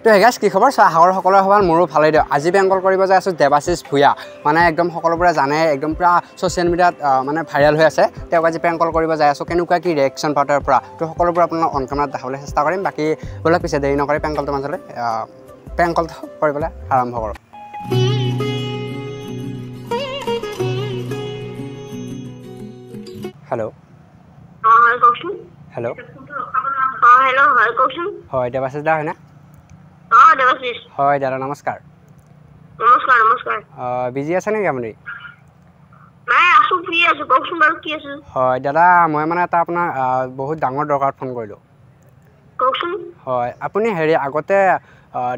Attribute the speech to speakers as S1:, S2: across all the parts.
S1: তো গাইছ কি খবৰ সাগৰ সকলৰ সমান মোৰো ভালেই দিয়ক আজি প্ৰেংক কল কৰিব যাই আছোঁ দেৱাশিষ ভূঞা মানে একদম সকলোবোৰে জানে একদম পুৰা ছ'চিয়েল মিডিয়াত মানে ভাইৰেল হৈ আছে তেওঁক আজি প্ৰেংক কল কৰিব যাই আছোঁ কেনেকুৱা কি ৰিয়েকশ্যন পাওঁ তাৰ পৰা তো সকলোবোৰ আপোনালোক অন কেমেৰাত দেখাবলৈ চেষ্টা কৰিম বাকী ব'লক পিছে দেৰি নকৰি প্ৰেংক কলটো মাজলৈ প্ৰেংক কলটো কৰিবলৈ আৰম্ভ কৰোঁ হেল্ল' হেল্ল' হয় দেৱাশিষ দা হয়নে হয় দাদা নমস্কাৰ বিজি আছে নেকি আপুনি হয় দাদা মই মানে এটা আপোনাৰ বহুত ডাঙৰ দৰকাৰত ফোন কৰিলোঁ হয় আপুনি হেৰি আগতে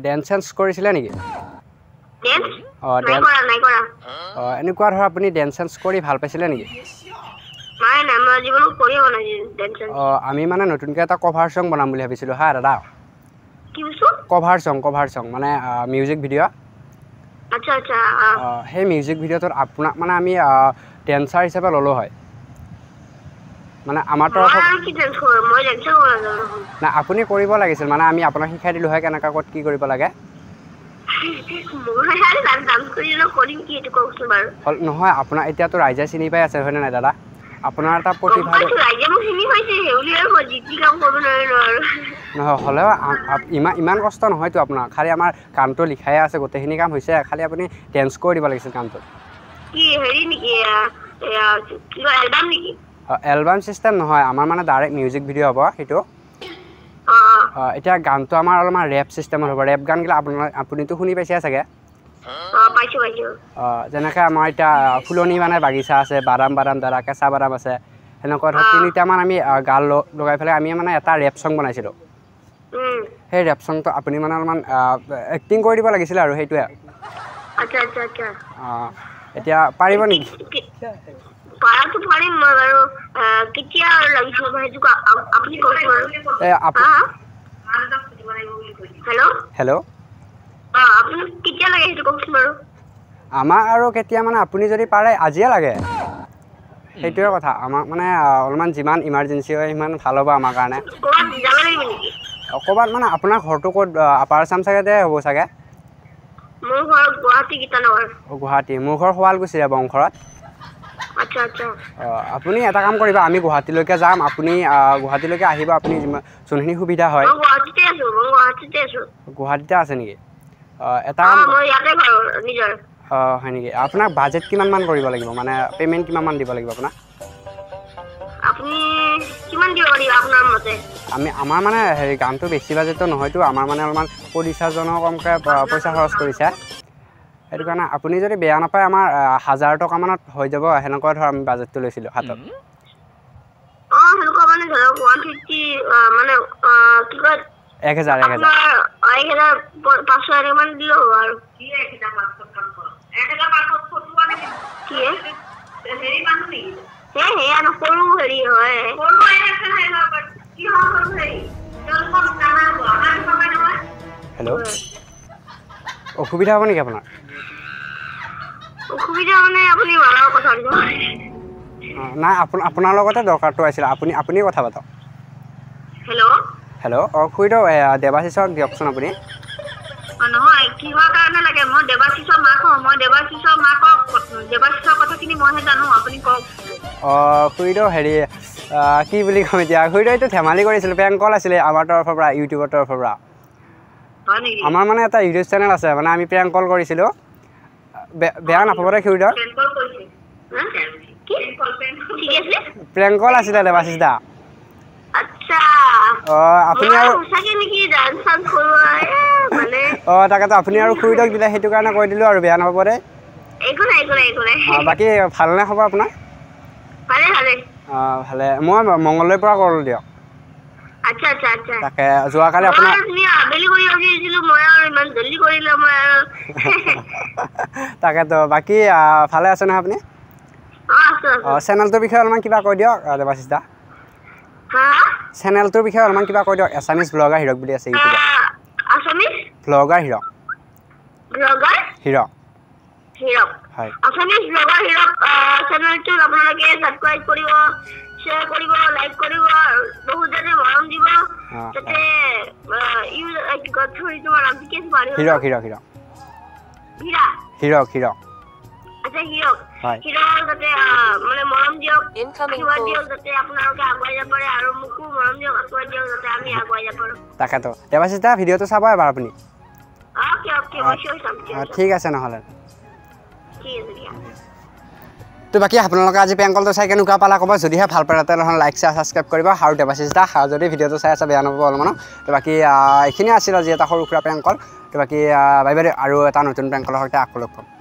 S1: ডেন্স চেন্স কৰিছিলে নেকি এনেকুৱা ধৰ আপুনি ডেন্স চেন্স কৰি ভাল পাইছিলে নেকি আমি মানে নতুনকৈ এটা কভাৰ চং বনাম বুলি ভাবিছিলোঁ হা দাদা কভাৰ চং মানে মিউজিক ভিডিঅ' সেই মিউজিক ভিডিঅ'টোত আপোনাক মানে আমি ডেন্সাৰ হিচাপে ল'লোঁ হয় মানে আমাৰ তৰফত না আপুনি কৰিব লাগিছিল মানে আমি আপোনাক শিকাই দিলোঁ হয় কেনেকৈ ক'ত কি কৰিব লাগে নহয় আপোনাৰ এতিয়াতো ৰাইজে চিনি পাই আছে হয়নে নাই দাদা আপোনাৰ এটা প্ৰতিভা নহয় হ'লেও ইমান কষ্ট নহয়তো আপোনাৰ খালি আমাৰ গানটো লিখাই আছে গোটেইখিনি কাম হৈছে খালি আপুনি ডেন্স কৰি দিব লাগিছিল গানটোত এলবাম চিষ্টেম নহয় আমাৰ মানে ডাইৰেক্ট মিউজিক ভিডিঅ' হ'ব সেইটো এতিয়া গানটো আমাৰ অলপমান ৰেপ চিষ্টেমত হ'ব ৰেপ গানবিলাক আপুনিতো শুনি পাইছে চাগে যেনেকৈ আমাৰ এতিয়া ফুলনি মানে বাগিচা আছে বাদাম দাদা কেঁচা বাদাম আছে সেনেকুৱা ধৰক তিনিটামান আমি গান লগাই পেলাই আমি মানে এটা ৰেপ চং বনাইছিলোঁ সেই ৰেপ চংটো আপুনি মানে অলপমান এক্টিং কৰি দিব লাগিছিলে আৰু সেইটোৱে এতিয়া পাৰিব নেকি হেল্ল' আমাক আৰু কেতিয়া মানে আপুনি যদি পাৰে আজিয়ে লাগে সেইটোৱে কথা আমাক মানে অলপমান যিমান ইমাৰ্জেঞ্চি হয় সিমান ভাল হ'ব আমাৰ কাৰণে ক'ৰবাত মানে আপোনাৰ ঘৰটো ক'ত আপাৰ আছাম চাইডে হ'ব চাগে গুৱাহাটী মোৰ ঘৰ শুৱালকুছিৰে বংশৰত আপুনি এটা কাম কৰিব আমি গুৱাহাটীলৈকে যাম আপুনি গুৱাহাটীলৈকে আহিব আপুনি যোনখিনি সুবিধা হয় গুৱাহাটীতে আছে নেকি এটা হয় নেকি আপোনাক বাজেট কিমানমান কৰিব লাগিব মানে পে'মেণ্ট কিমানমান দিব লাগিব আপোনাক আমাৰ মানে হেৰি গানটো বেছি বাজেটটো নহয়তো আমাৰ মানে অলপমান প্ৰডিউচাৰজনেও কমকৈ পইচা খৰচ কৰিছে সেইটো কাৰণে আপুনি যদি বেয়া নাপায় আমাৰ 1000 টকামানত হৈ যাব সেনেকুৱা ধৰ আমি বাজেটটো লৈছিলোঁ হাতত 1000 হেল্ল' অসুবিধা হ'ব নেকি আপোনাৰ নাই আপোনাৰ লগতে দৰকাৰটো আহিছিলে আপুনিয়ে কথা পাতক হেল্ল' খুৰীদেউ দেৱাশিষক দিয়কচোন আপুনি খুৰীদেউ হেৰি কি বুলি ক'ম এতিয়া খুৰীদেউ এইটো ধেমালি কৰিছিলোঁ প্ৰেংক কল আছিলে আমাৰ তৰফৰ পৰা ইউটিউবৰ তৰফৰ পৰা আমাৰ মানে এটা ইউটিউব চেনেল আছে মানে আমি প্ৰেংক কল কৰিছিলোঁ বেয়া নাপাব দে খুৰীদেউ প্ৰেংক কল আছিলে দেৱাশিষ দা আপুনি আৰু তাকেতো আপুনি আৰু খুৰীদেউক দিলে সেইটো কাৰণে কৈ দিলোঁ আৰু বেয়া নাপাব দে বাকী ভালনে খবৰ আপোনাৰ ভালে মই মংগলদৈৰ পৰা কৰিলোঁ দিয়ক তাকে যোৱাকালি আপোনাৰ তাকেতো বাকী ভালে আছে নহয় আপুনি চেনেলটোৰ বিষয়ে অলপমান কিবা কৈ দিয়ক দেৱাশিষ দা চেনেলটোৰ বিষয়ে অলপমান কিবা কৈ দিয়ক এছামিজ ব্লগাৰ হিৰক বুলি আছে ইউটিউবত ব্লগাৰ হিৰক হয়
S2: শ্বেয়াৰ কৰিব লাইক কৰিব বহুত জনে মৰম দিব যাতে ইউ গথৰি তোমাৰ নাম কি আছে বাৰু
S1: হিৰক হিৰক হিৰক
S2: হীৰা
S1: হিৰক হিৰক
S2: আচ্ছা হিৰক হিৰক যাতে মানে মৰম দিয়ক আশীৰ্বাদ দিয়ক যাতে আপোনালোকে আগুৱাই যাব পাৰে আৰু মোকো মৰম দিয়ক আশীৰ্বাদ দিয়ক যাতে আমি আগুৱাই যাব পাৰোঁ
S1: তাকেতো দেৱাশিষ দা ভিডিঅ'টো চাব এবাৰ আপুনি
S2: অ'কে অ'কে মই চিয়ৰ চাম
S1: ঠিক আছে নহ'লে
S2: ঠিক আছে দিয়া
S1: তো বাকী আপোনালোকে আজি প্ৰেংকলটো চাই কেনেকুৱা পালা ক'ব যদিহে ভাল পায় তেনেহ'লে লাইক শ্বেয়াৰ ছাবস্ক্ৰাইব কৰিব আৰু দেৱাশিষ দা যদি ভিডিঅ'টো চাই আছে বেয়া নাপাব অলপমান তো বাকী এইখিনিয়ে আছিল আজি এটা সৰু সুৰা প্ৰেংকল তো বাকী বাই বাই আৰু এটা নতুন প্ৰেংকলৰ সৈতে আকৌ লগ পাম